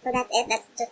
So that's it. That's just...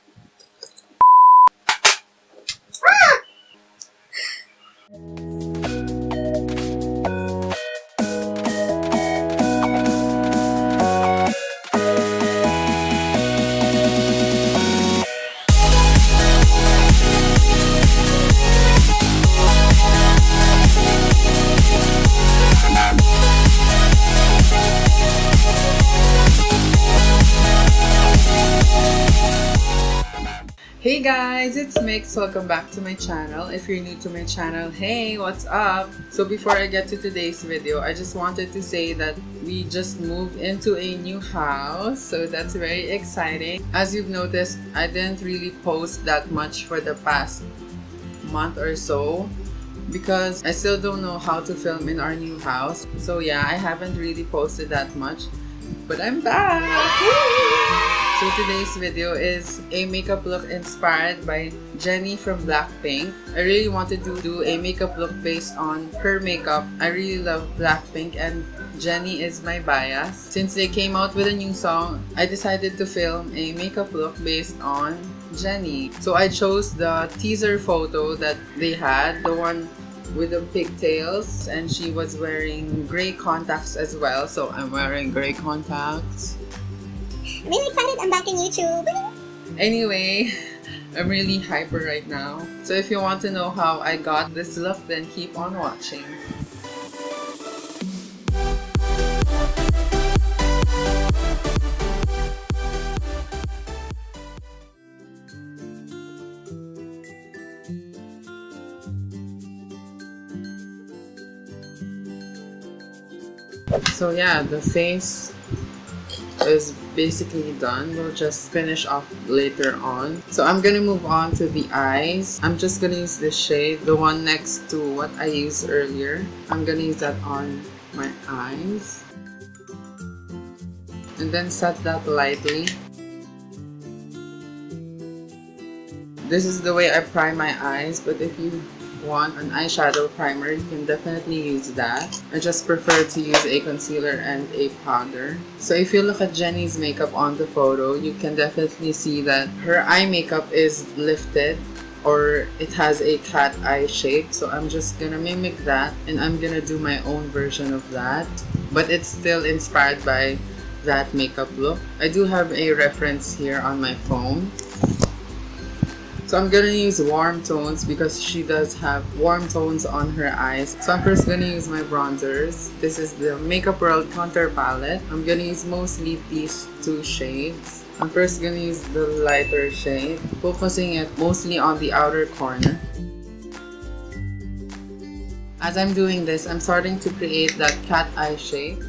Hey guys, it's Mix. Welcome back to my channel. If you're new to my channel, hey, what's up? So before I get to today's video, I just wanted to say that we just moved into a new house, so that's very exciting. As you've noticed, I didn't really post that much for the past month or so because I still don't know how to film in our new house. So yeah, I haven't really posted that much, but I'm back! So today's video is a makeup look inspired by Jennie from BLACKPINK. I really wanted to do a makeup look based on her makeup. I really love BLACKPINK and Jennie is my bias. Since they came out with a new song, I decided to film a makeup look based on Jennie. So I chose the teaser photo that they had, the one with the pigtails, and she was wearing gray contacts as well. So I'm wearing gray contacts. I'm really excited. I'm back in YouTube. Anyway, I'm really hyper right now. So if you want to know how I got this look, then keep on watching. So yeah, the face is basically done. We'll just finish off later on. So I'm gonna move on to the eyes. I'm just gonna use this shade, the one next to what I used earlier. I'm gonna use that on my eyes and then set that lightly. This is the way I prime my eyes, but if you want an eyeshadow primer, you can definitely use that. I just prefer to use a concealer and a powder. So if you look at Jennie's makeup on the photo, you can definitely see that her eye makeup is lifted, or it has a cat eye shape. So I'm just gonna mimic that and I'm gonna do my own version of that, but it's still inspired by that makeup look. I do have a reference here on my phone. So I'm gonna use warm tones because she does have warm tones on her eyes. So I'm first gonna use my bronzers. This is the Makeup World Contour Palette. I'm gonna use mostly these two shades. I'm first gonna use the lighter shade, focusing it mostly on the outer corner. As I'm doing this, I'm starting to create that cat eye shape.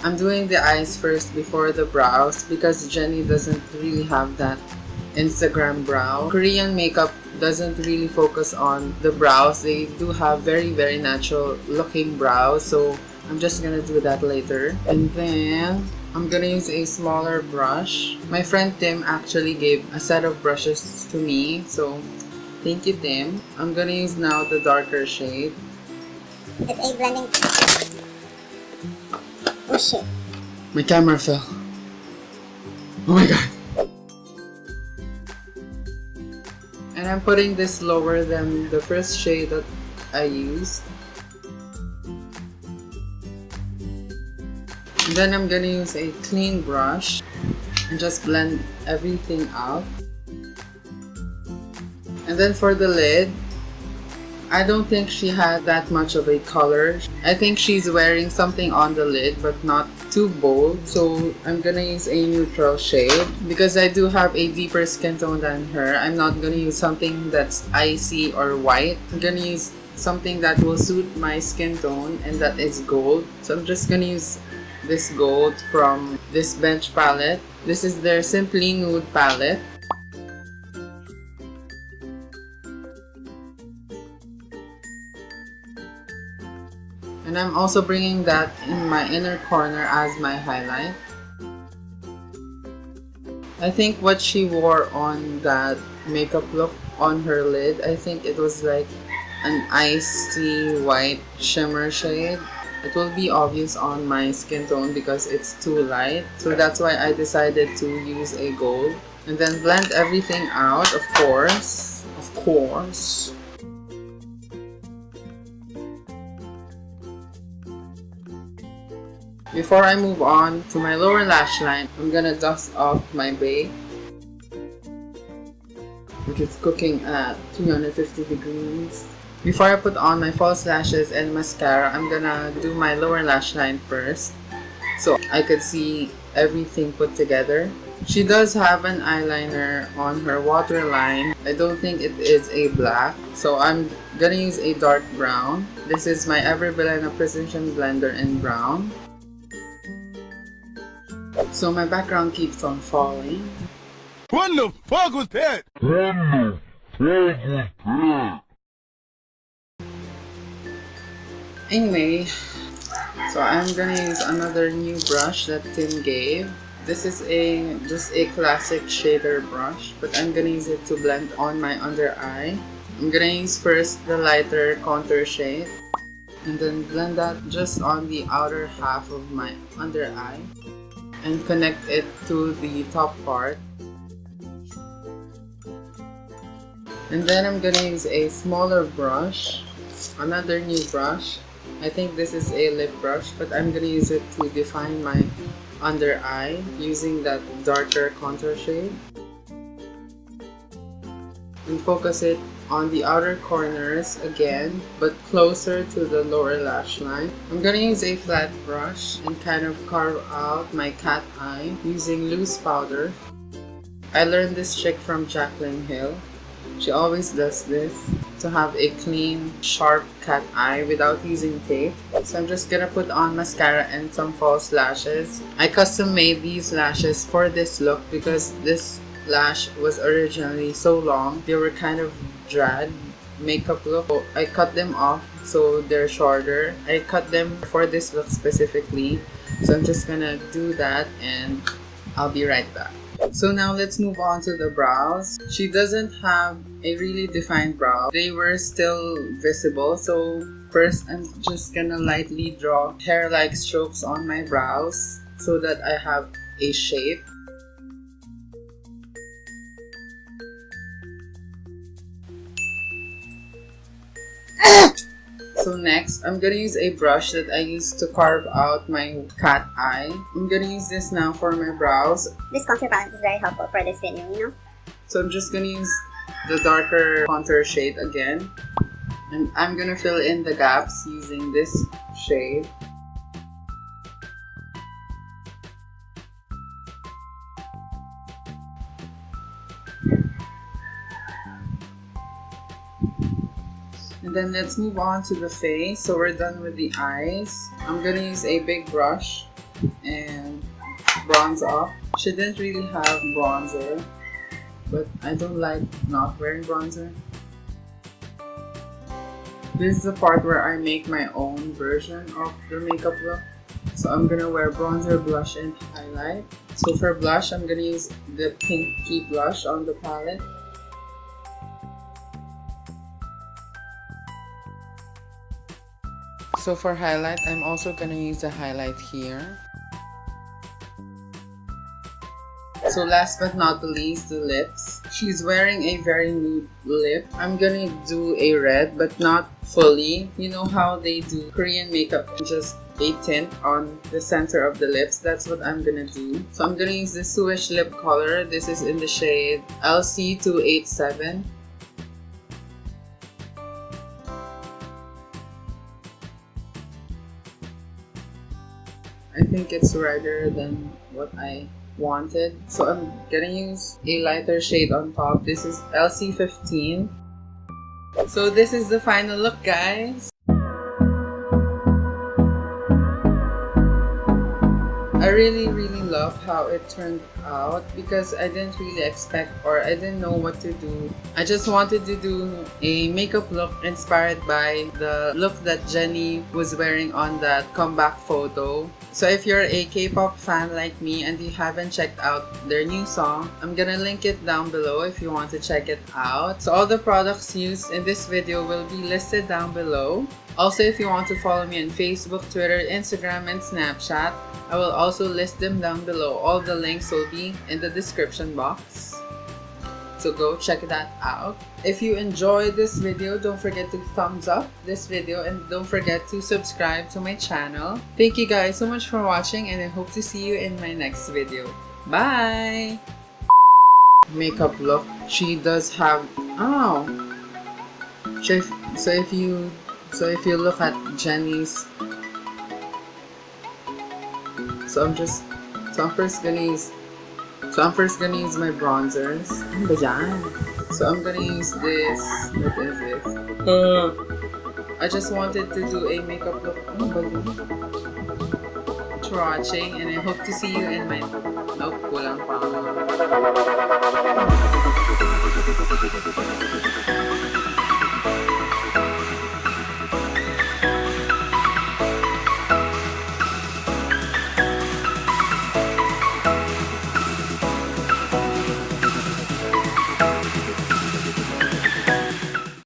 I'm doing the eyes first before the brows because Jennie doesn't really have that Instagram brow. Korean makeup doesn't really focus on the brows. They do have very natural looking brows, so I'm just gonna do that later. And then I'm gonna use a smaller brush. My friend Tim actually gave a set of brushes to me, so thank you, Tim. I'm gonna use now the darker shade. It's a blending... Oh shit. My camera fell. Oh my god. And I'm putting this lower than the first shade that I used. And then I'm gonna use a clean brush and just blend everything out. And then for the lid, I don't think she had that much of a color. I think she's wearing something on the lid but not too bold, so I'm gonna use a neutral shade because I do have a deeper skin tone than her. I'm not gonna use something that's icy or white. I'm gonna use something that will suit my skin tone, and that is gold. So I'm just gonna use this gold from this Bench palette. This is their Simply Nude palette. And I'm also bringing that in my inner corner as my highlight. I think what she wore on that makeup look on her lid, I think it was like an icy white shimmer shade. It will be obvious on my skin tone because it's too light. So that's why I decided to use a gold. And then blend everything out, of course. Of course. Before I move on to my lower lash line, I'm gonna dust off my Beige, which is cooking at 350 degrees. Before I put on my false lashes and mascara, I'm gonna do my lower lash line first so I could see everything put together. She does have an eyeliner on her waterline. I don't think it is a black, so I'm gonna use a dark brown. This is my Bilena Precision Blender in brown. So my background keeps on falling. What the fuck was that? Anyway, so I'm gonna use another new brush that Tim gave. This is just a classic shader brush, but I'm gonna use it to blend on my under eye. I'm gonna use first the lighter contour shade and then blend that just on the outer half of my under eye and connect it to the top part. And then I'm gonna use a smaller brush, another new brush. I think this is a lip brush, but I'm gonna use it to define my under eye using that darker contour shade. And focus it on the outer corners again, but closer to the lower lash line. I'm gonna use a flat brush and kind of carve out my cat eye using loose powder. I learned this trick from Jaclyn Hill. She always does this to have a clean, sharp cat eye without using tape. So I'm just gonna put on mascara and some false lashes. I custom made these lashes for this look because this lash was originally so long. They were kind of drag makeup look. So I cut them off so they're shorter. I cut them for this look specifically. So I'm just gonna do that and I'll be right back. So now let's move on to the brows. She doesn't have a really defined brow. They were still visible. So first I'm just gonna lightly draw hair-like strokes on my brows so that I have a shape. So next, I'm gonna use a brush that I used to carve out my cat eye. I'm gonna use this now for my brows. This contour palette is very helpful for this video, you know? So I'm just gonna use the darker contour shade again. And I'm gonna fill in the gaps using this shade. And then let's move on to the face. So we're done with the eyes. I'm gonna use a big brush and bronze off. She didn't really have bronzer, but I don't like not wearing bronzer. This is the part where I make my own version of the makeup look. So I'm gonna wear bronzer, blush, and highlight. So for blush, I'm gonna use the pinky blush on the palette. So for highlight, I'm also gonna use the highlight here. So last but not the least, the lips. She's wearing a very nude lip. I'm gonna do a red, but not fully. You know how they do Korean makeup, just a tint on the center of the lips. That's what I'm gonna do. So I'm gonna use the Suesh lip color. This is in the shade LC287. I think it's redder than what I wanted. So I'm gonna use a lighter shade on top. This is LC15. So this is the final look, guys. I really love how it turned out because I didn't really expect or I didn't know what to do. I just wanted to do a makeup look inspired by the look that Jennie was wearing on that comeback photo. So if you're a K-pop fan like me and you haven't checked out their new song, I'm gonna link it down below if you want to check it out. So all the products used in this video will be listed down below. Also, if you want to follow me on Facebook, Twitter, Instagram, and Snapchat, I will also list them down below. All the links will be in the description box. So go check that out. If you enjoyed this video, don't forget to thumbs up this video and don't forget to subscribe to my channel. Thank you guys so much for watching and I hope to see you in my next video. Bye! Makeup look. She does have... Oh! So if you look at Jennie's... So I'm first gonna use my bronzers. Ano ba yan? So I'm gonna use this. What is this? I just wanted to do a makeup look. Ano ba yun? Thanks for watching and I hope to see you in my... Nope, kulang pa.